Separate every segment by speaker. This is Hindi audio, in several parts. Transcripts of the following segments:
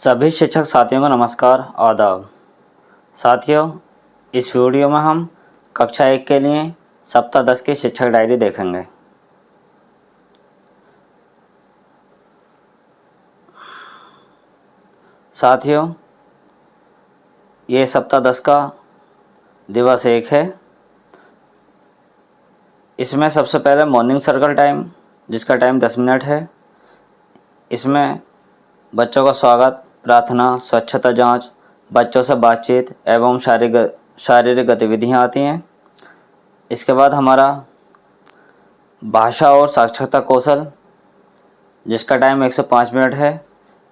Speaker 1: सभी शिक्षक साथियों को नमस्कार आदाब। साथियों, इस वीडियो में हम कक्षा 1 के लिए सप्ताह 10 की शिक्षक डायरी देखेंगे। साथियों, ये सप्ताह 10 का दिवस 1 है। इसमें सबसे पहले मॉर्निंग सर्कल टाइम, जिसका टाइम 10 मिनट है। इसमें बच्चों का स्वागत, प्रार्थना, स्वच्छता जांच, बच्चों से बातचीत एवं शारीरिक गतिविधियां आती हैं। इसके बाद हमारा भाषा और साक्षरता कौशल, जिसका टाइम 105 मिनट है।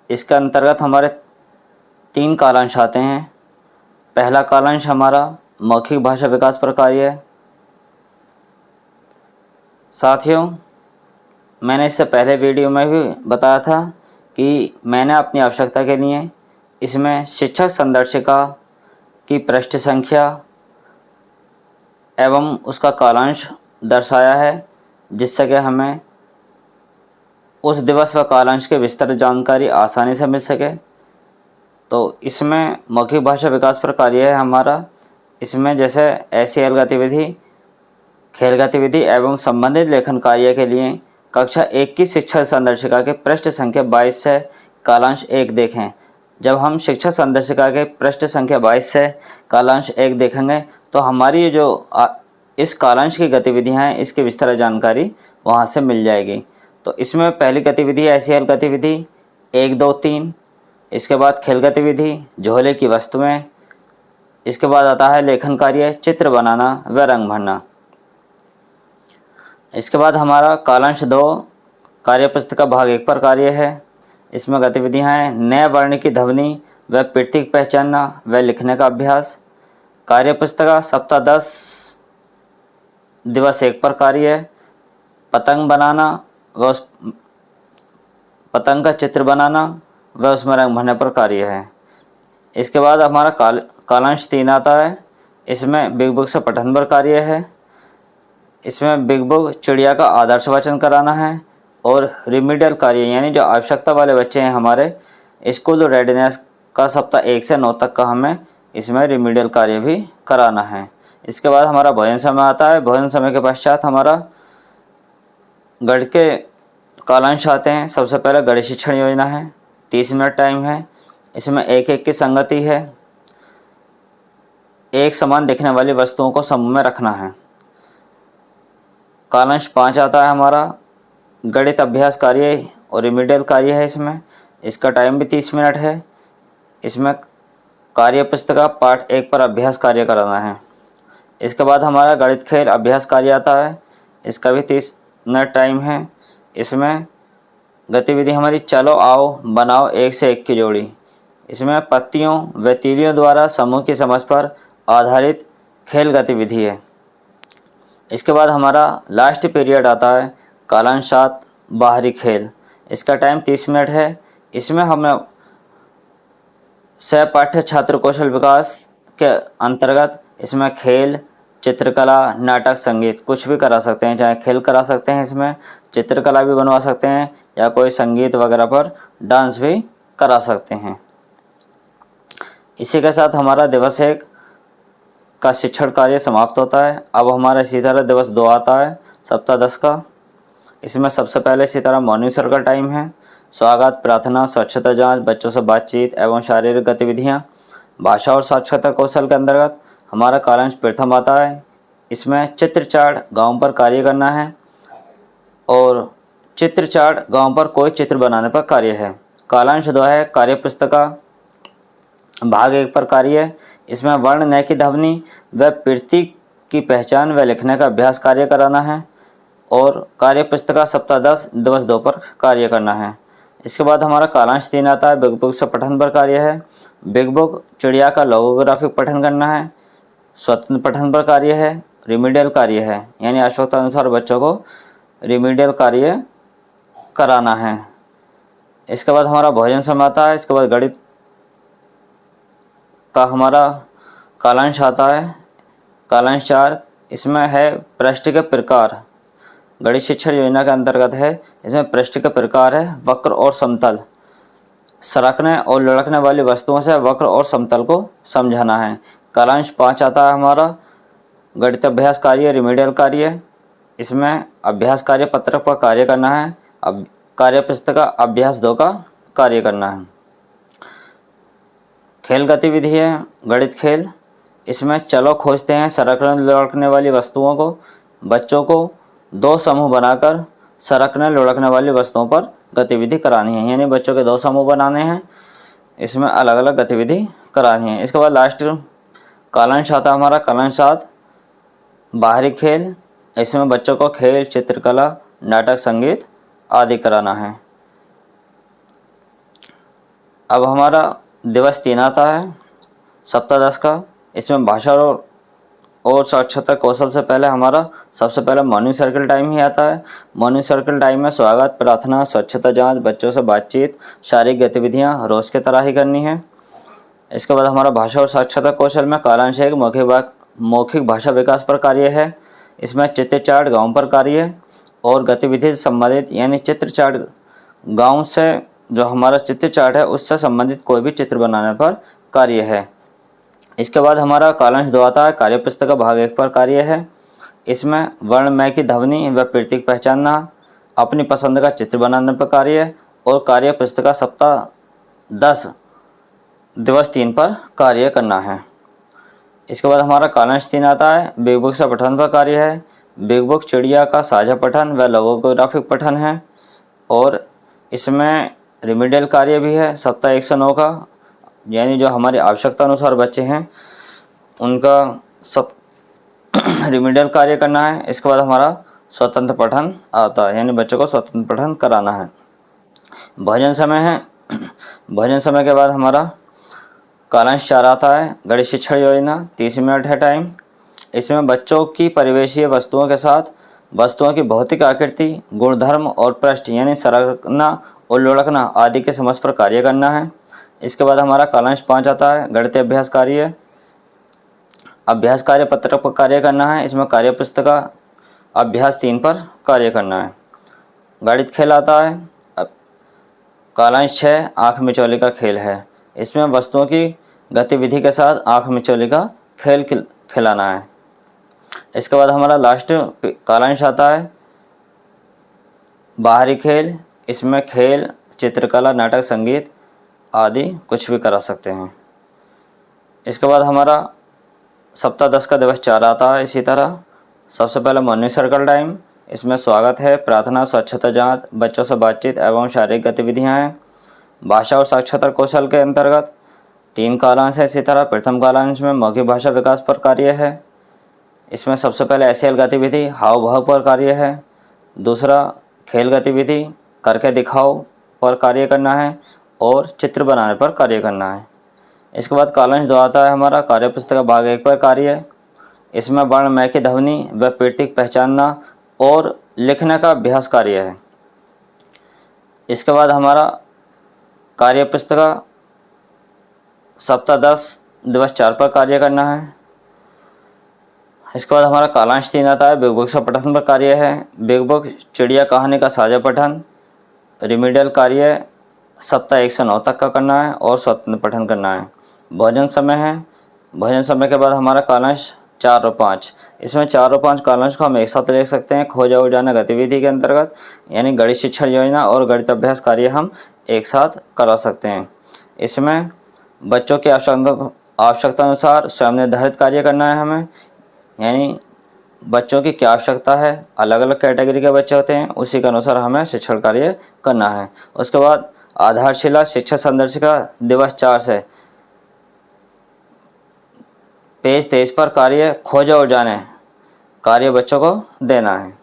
Speaker 1: इसके अंतर्गत हमारे 3 कालांश आते हैं। पहला कालांश हमारा मौखिक भाषा विकास पर कार्य है। साथियों, मैंने इससे पहले वीडियो में भी बताया था कि मैंने अपनी आवश्यकता के लिए इसमें शिक्षक संदर्शिका की पृष्ठ संख्या एवं उसका कालांश दर्शाया है, जिससे कि हमें उस दिवस व कालांश के विस्तृत जानकारी आसानी से मिल सके। तो इसमें मौखिक भाषा विकास पर कार्य है हमारा। इसमें जैसे SEL गतिविधि, खेल गतिविधि एवं संबंधित लेखन कार्य के लिए कक्षा 1 की शिक्षक संदर्शिका के पृष्ठ संख्या 22 से कालांश 1 देखें। जब हम शिक्षक संदर्शिका के पृष्ठ संख्या 22 से कालांश 1 देखेंगे तो हमारी जो इस कालांश की गतिविधियां हैं, इसकी विस्तृत जानकारी वहां से मिल जाएगी। तो इसमें पहली गतिविधि है SEL गतिविधि 1, 2, 3। इसके बाद खेल गतिविधि झोले की वस्तुएं। इसके बाद आता है लेखन कार्य, चित्र बनाना व रंग भरना। इसके बाद हमारा कालांश 2 कार्य पुस्तिका भाग 1 पर कार्य है। इसमें गतिविधियां हैं नए वर्ण की ध्वनि व प्रतीक पहचानना व लिखने का अभ्यास। कार्य पुस्तिका सप्ताह 10 दिवस 1 पर कार्य है पतंग बनाना व उस पतंग का चित्र बनाना व उसमें रंग भरने पर कार्य है। इसके बाद हमारा कालांश 3 आता है। इसमें बिग बुक से पठन पर कार्य है। इसमें बिग बुक चिड़िया का आदर्श वाचन कराना है और रिमीडियल कार्य, यानी जो आवश्यकता वाले बच्चे हैं हमारे, स्कूल रेडीनेस का सप्ताह 1 से 9 तक का हमें इसमें रिमीडियल कार्य भी कराना है। इसके बाद हमारा भोजन समय आता है। भोजन समय के पश्चात हमारा गणित के कालांश आते हैं। सबसे पहले गणित शिक्षण योजना है, 30 मिनट टाइम है। इसमें 1-1 की संगति है। एक समान दिखने वाली वस्तुओं को समूह में रखना है। कालांश 5 आता है हमारा गणित अभ्यास कार्य और रिमीडियल कार्य है। इसका टाइम भी 30 मिनट है। इसमें कार्य पुस्तिका पाठ 1 पर अभ्यास कार्य कराना है। इसके बाद हमारा गणित खेल अभ्यास कार्य आता है। इसका भी 30 मिनट टाइम है। इसमें गतिविधि हमारी चलो आओ बनाओ 1 से 1 की जोड़ी। इसमें पत्तियों व तीलियों द्वारा समूह की समझ पर आधारित खेल गतिविधि है। इसके बाद हमारा लास्ट पीरियड आता है कालांश 7 बाहरी खेल। इसका टाइम 30 मिनट है। इसमें हमें सहपाठ्य छात्र कौशल विकास के अंतर्गत इसमें खेल, चित्रकला, नाटक, संगीत कुछ भी करा सकते हैं। चाहे खेल करा सकते हैं, इसमें चित्रकला भी बनवा सकते हैं या कोई संगीत वगैरह पर डांस भी करा सकते हैं। इसी के साथ हमारा दिवस 1 का शिक्षण कार्य समाप्त होता है। अब हमारा इसी तरह दिवस 2 आता है सप्ताह 10 का। इसमें सबसे पहले इसी तरह मॉर्निंग सर्कल टाइम है, स्वागत, प्रार्थना, स्वच्छता जांच, बच्चों से बातचीत एवं शारीरिक गतिविधियां। भाषा और साक्षरता कौशल के अंतर्गत हमारा कालांश प्रथम आता है। इसमें चित्र चार्ट गाँव पर कार्य करना है और चित्र चार्ट गाँव पर कोई चित्र बनाने पर कार्य है। कालांश 2 है कार्य पुस्तिका भाग 1 पर कार्य है। इसमें वर्ण नय की ध्वनि व प्रतीक की पहचान व लिखने का अभ्यास कार्य कराना है और कार्य पुस्तिका सप्ताह 10 दिवस 2 पर कार्य करना है। इसके बाद हमारा कालांश 3 आता है। बिग बुक से पठन पर कार्य है। बिग बुक चिड़िया का लोगोग्राफिक पठन करना है। स्वतंत्र पठन पर कार्य है। रिमीडियल कार्य है, यानी आवश्यकता अनुसार बच्चों को रिमीडियल कार्य कराना है। इसके बाद हमारा भोजन समय आता है। इसके बाद गणित का हमारा कालांश आता है, कालांश 4। इसमें है पृष्ठ के प्रकार। गणित शिक्षण योजना के अंतर्गत है। इसमें पृष्ठ के प्रकार है वक्र और समतल। सरकने और लुढ़कने वाली वस्तुओं से वक्र और समतल को समझाना है। कालांश 5 आता है हमारा गणित अभ्यास कार्य, रिमेडियल कार्य। इसमें अभ्यास कार्य पत्रक पर कार्य करना है, अब कार्य पुस्तिका का अभ्यास 2 का कार्य करना है। खेल गतिविधि है गणित खेल। इसमें चलो खोजते हैं सरकने लुढ़कने वाली वस्तुओं को। बच्चों को 2 समूह बनाकर सरकने लुढ़कने वाली वस्तुओं पर गतिविधि करानी है, यानी बच्चों के 2 समूह बनाने हैं, इसमें अलग अलग गतिविधि करानी है। इसके बाद लास्ट कालांश आता है हमारा कालांश 7 बाहरी खेल। इसमें बच्चों को खेल, चित्रकला, नाटक, संगीत आदि कराना है। अब हमारा दिवस 3 आता है सप्ताह 10 का। इसमें भाषा और साक्षरता कौशल से पहले हमारा सबसे पहले मॉर्निंग सर्कल टाइम ही आता है। मॉर्निंग सर्कल टाइम में स्वागत, प्रार्थना, स्वच्छता जांच, बच्चों से बातचीत, शारीरिक गतिविधियां रोज़ की तरह ही करनी है। इसके बाद हमारा भाषा और साक्षरता कौशल में कालांश एक मौखिक भाषा विकास पर कार्य है। इसमें चित्र चार्ट गाँव पर कार्य और गतिविधि से संबंधित, यानी चित्र चार्ट गाँव से जो हमारा चित्र चार्ट है उससे संबंधित कोई भी चित्र बनाने पर कार्य है। इसके बाद हमारा कालांश 2 आता है कार्य पुस्तक भाग 1 पर कार्य है। इसमें वर्णमय की ध्वनि व प्रतीक पहचानना, अपनी पसंद का चित्र बनाने पर कार्य है और कार्य पुस्तिका सप्ताह 10 दिवस 3 पर कार्य करना है। इसके बाद हमारा कालांश 3 आता है बिग बुक से पठन पर कार्य है। बिग बुक चिड़िया का साझा पठन व लोगोग्राफिक पठन है और इसमें रिमेडियल कार्य भी है सप्ताह 109 का, यानी जो हमारी आवश्यकता अनुसार बच्चे हैं उनका सब रिमेडियल कार्य करना है। इसके बाद हमारा स्वतंत्र पठन आता है, यानी बच्चों को स्वतंत्र पठन कराना है। भोजन समय है। भोजन समय के बाद हमारा कालांश 4 आता है गणित शिक्षण योजना, 30 मिनट है टाइम। इसमें बच्चों की परिवेशीय वस्तुओं के साथ वस्तुओं की भौतिक आकृति, गुणधर्म और पृष्ठ, यानी सरकना और लुढ़कना आदि के समझ पर कार्य करना है। इसके बाद हमारा कालांश 5 आता है गणित अभ्यास कार्य। अभ्यास कार्य पत्रक पर कार्य करना है। इसमें कार्य पुस्तिका अभ्यास 3 पर कार्य करना है। गणित खेल आता है कालांश 6 आँख मिचौली का खेल है। इसमें वस्तुओं की गतिविधि के साथ आँख मिचौली का खेल खिलाना है। इसके बाद हमारा लास्ट कालांश आता है बाहरी खेल। इसमें खेल, चित्रकला, नाटक, संगीत आदि कुछ भी करा सकते हैं। इसके बाद हमारा सप्ताह 10 का दिवस 4 आता है। इसी तरह सबसे पहले मॉर्निंग सर्कल टाइम। इसमें स्वागत है, प्रार्थना, स्वच्छता जांच, बच्चों से बातचीत एवं शारीरिक गतिविधियां हैं। भाषा और साक्षरता कौशल के अंतर्गत 3 कालांश है। इसी तरह प्रथम कालांश में मौखिक भाषा विकास पर कार्य है। इसमें सबसे पहले एसएल गतिविधि हाव भाव पर कार्य है। दूसरा खेल गतिविधि करके दिखाओ पर कार्य करना है और चित्र बनाने पर कार्य करना है। इसके बाद कालांश 2 आता है हमारा कार्य पुस्तक भाग 1 पर कार्य है। इसमें वर्णमय की ध्वनि व प्रतीक पहचानना और लिखने का अभ्यास कार्य है। इसके बाद हमारा कार्य पुस्तिका सप्ताह 10 दिवस 4 पर कार्य करना है। इसके बाद हमारा कालांश 3 आता है बिग बुक से पठन पर कार्य है। बिग बुक चिड़िया कहानी का साझा पठन रिमेडियल कार्य सप्ताह 109 तक का करना है और स्वतंत्र पठन करना है। भोजन समय है। भोजन समय के बाद हमारा कालांश 4 और 5। इसमें 4 और 5 कालांश को हम एक साथ देख सकते हैं खोजा उजाना गतिविधि के अंतर्गत, यानी गणित शिक्षण योजना और गणित अभ्यास कार्य हम एक साथ करा सकते हैं। इसमें बच्चों की आवश्यकता अनुसार स्वयं निर्धारित कार्य करना है हमें, यानी बच्चों की क्या आवश्यकता है, अलग अलग कैटेगरी के बच्चे होते हैं, उसी के अनुसार हमें शिक्षण कार्य करना है। उसके बाद आधारशिला शिक्षा संदर्शिका दिवस 4 से पेज 23 पर कार्य खोजा और जाने कार्य बच्चों को देना है।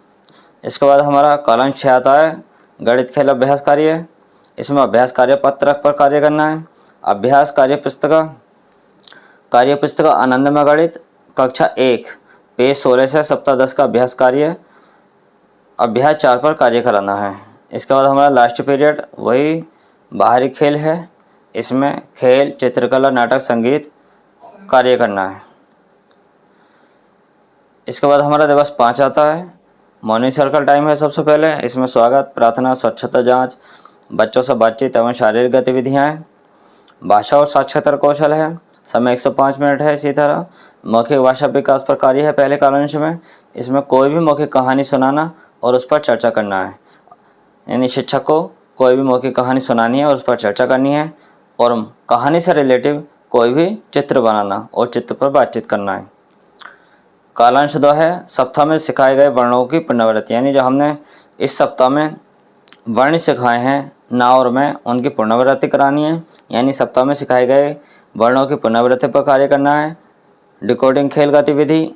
Speaker 1: इसके बाद हमारा कालांश 6 आता है गणित खेल अभ्यास कार्य। इसमें अभ्यास कार्य पत्रक पर कार्य करना है। अभ्यास कार्य पुस्तक आनंदमय गणित कक्षा 1 पेज 16 से सप्ताह 10 का अभ्यास कार्य अभ्यास 4 पर कार्य कराना है। इसके बाद हमारा लास्ट पीरियड वही बाहरी खेल है। इसमें खेल, चित्रकला, नाटक, संगीत कार्य करना है। इसके बाद हमारा दिवस 5 आता है मॉर्निंग सर्कल टाइम है। सबसे पहले इसमें स्वागत, प्रार्थना, स्वच्छता जांच, बच्चों से बातचीत एवं शारीरिक गतिविधियाँ। भाषा और साक्षरता कौशल है, समय 105 मिनट है। इसी तरह मौखिक भाषा विकास पर कार्य है पहले कालांश में। इसमें कोई भी मौखिक कहानी सुनाना और उस पर चर्चा करना है, यानी शिक्षक को कोई भी मौखिक कहानी सुनानी है और उस पर चर्चा करनी है, और कहानी से रिलेटिव कोई भी चित्र बनाना और चित्र पर बातचीत करना है। कालांश 2 है सप्ताह में सिखाए गए वर्णों की पुनरावृत्ति, यानी जो हमने इस सप्ताह में वर्ण सिखाए हैं ना और मैं, उनकी पुनरावृत्ति करानी है, यानी सप्ताह में सिखाए गए वर्णों की पुनरावृत्ति पर कार्य करना है। डिकोडिंग खेल गतिविधि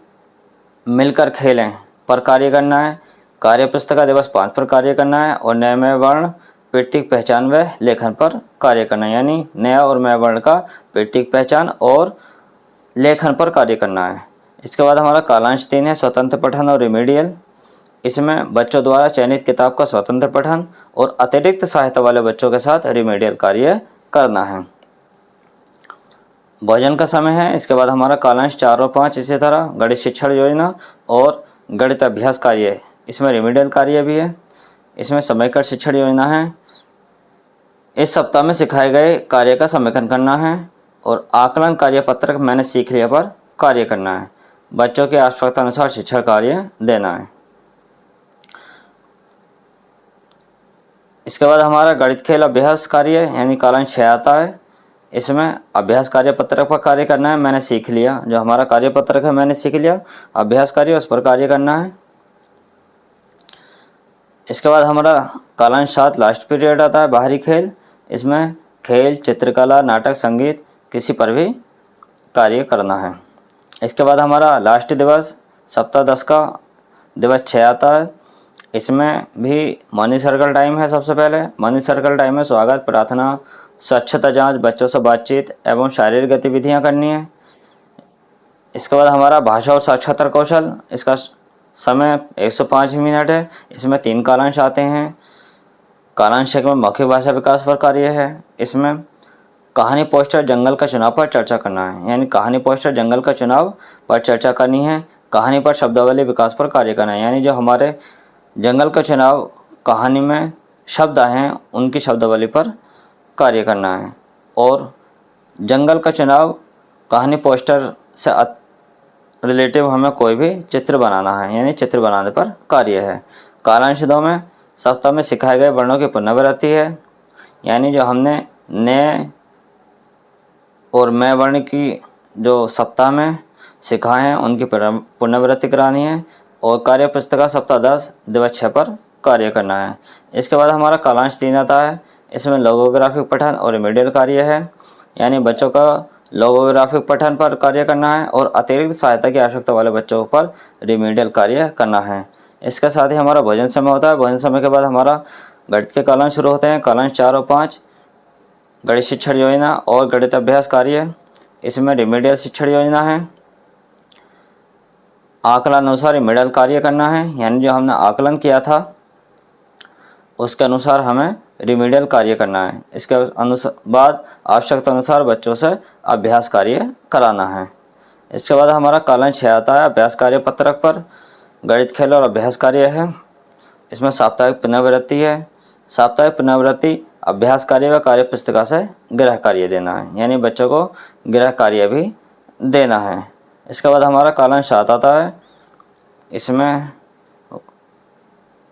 Speaker 1: मिलकर खेलें पर कार्य करना है। कार्य पुस्तिका दिवस 5 पर कार्य करना है, और नए में वर्ण प्रतीक पहचान व लेखन पर कार्य करना है, यानी नया और मैं वर्ण का प्रतीक पहचान और लेखन पर कार्य करना है। इसके बाद हमारा कालांश 3 है स्वतंत्र पठन और रिमीडियल। इसमें बच्चों द्वारा चयनित किताब का स्वतंत्र पठन और अतिरिक्त सहायता वाले बच्चों के साथ रिमीडियल कार्य करना है। भोजन का समय है। इसके बाद हमारा कालांश 4 और 5 इसी तरह गणित शिक्षण योजना और गणित अभ्यास कार्य, इसमें रिमीडियल कार्य भी है। इसमें समेकन शिक्षण योजना है। इस सप्ताह में सिखाए गए कार्य का समेकन करना है, और आकलन कार्य पत्रक मैंने सीख लिया पर कार्य करना है। बच्चों की आवश्यकता अनुसार शिक्षण कार्य देना है। इसके बाद हमारा गणित खेल अभ्यास कार्य यानी कालांश 6 आता है। इसमें अभ्यास कार्य पत्रक पर कार्य करना है, मैंने सीख लिया। जो हमारा कार्य पत्रक है मैंने सीख लिया, अभ्यास कार्य उस पर कार्य करना है। इसके बाद हमारा कालांश 7 लास्ट पीरियड आता है बाहरी खेल। इसमें खेल, चित्रकला, नाटक, संगीत किसी पर भी कार्य करना है। इसके बाद हमारा लास्ट दिवस सप्ताह 10 का दिवस 6 आता है। इसमें भी मनी सर्कल टाइम है। सबसे पहले मनी सर्कल टाइम में स्वागत, प्रार्थना, स्वच्छता जांच, बच्चों से बातचीत एवं शारीरिक गतिविधियां करनी है। इसके बाद हमारा भाषा और साक्षरता कौशल, इसका समय 105 मिनट है। इसमें 3 कालांश आते हैं। कालांश एक में मौखिक भाषा विकास पर कार्य है। इसमें कहानी पोस्टर जंगल का चुनाव पर चर्चा करना है, यानी कहानी पोस्टर जंगल का चुनाव पर चर्चा करनी है। कहानी पर शब्दावली विकास पर कार्य करना है, यानी जो हमारे जंगल का चुनाव कहानी में शब्द आए हैं उनकी शब्दावली पर कार्य करना है। और जंगल का चुनाव कहानी पोस्टर से रिलेटिव हमें कोई भी चित्र बनाना है, यानी चित्र बनाने पर कार्य है। कालांश 2 में सप्ताह में सिखाए गए वर्णों की पुनरावृत्ति है, यानी जो हमने ने और मैं वर्ण की जो सप्ताह में सिखाए हैं उनकी पुनरावृत्ति करानी है। और कार्य पुस्तिका सप्ताह 10 दिवस 6 पर कार्य करना है। इसके बाद हमारा कालांश 3 आता है। इसमें लोगोग्राफिक पठन और रिमीडियल कार्य है, यानी बच्चों का लोगोग्राफिक पठन पर कार्य करना है और अतिरिक्त सहायता की आवश्यकता वाले बच्चों पर रिमीडियल कार्य करना है। इसके साथ ही हमारा भोजन समय होता है। भोजन समय के बाद हमारा गणित के कालांश शुरू होते हैं। कालांश 4 और 5 गणित शिक्षण योजना और गणित अभ्यास कार्य, इसमें रिमीडियल शिक्षण योजना है। आकलन अनुसार रिमीडियल कार्य करना है, यानी जो हमने आकलन किया था उसके अनुसार हमें रिमीडियल कार्य करना है। इसके अनुसार बाद आवश्यकता अनुसार बच्चों से अभ्यास कार्य कराना है। इसके बाद हमारा कालांश 6 आता है अभ्यास कार्य पत्रक पर। गणित खेल और अभ्यास कार्य है। इसमें साप्ताहिक पुनरावृत्ति है। साप्ताहिक पुनरावृत्ति अभ्यास कार्य व कार्य पुस्तिका से गृह कार्य देना है, यानी बच्चों को गृह कार्य भी देना है। इसके बाद हमारा कालांश 7 आता है। इसमें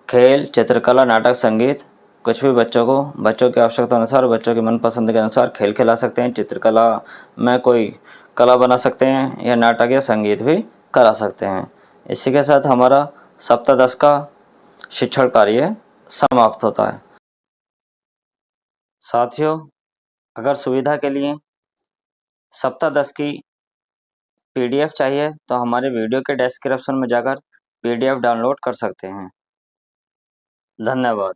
Speaker 1: खेल, चित्रकला, नाटक, संगीत कुछ भी बच्चों की आवश्यकता अनुसार, बच्चों की मनपसंद के अनुसार खेल खिला सकते हैं। चित्रकला में कोई कला बना सकते हैं या नाटक या संगीत भी करा सकते हैं। इसी के साथ हमारा सप्ताह 10 का शिक्षण कार्य समाप्त होता है। साथियों, अगर सुविधा के लिए सप्ताह 10 की पीडीएफ चाहिए तो हमारे वीडियो के डिस्क्रिप्शन में जाकर पीडीएफ डाउनलोड कर सकते हैं। धन्यवाद।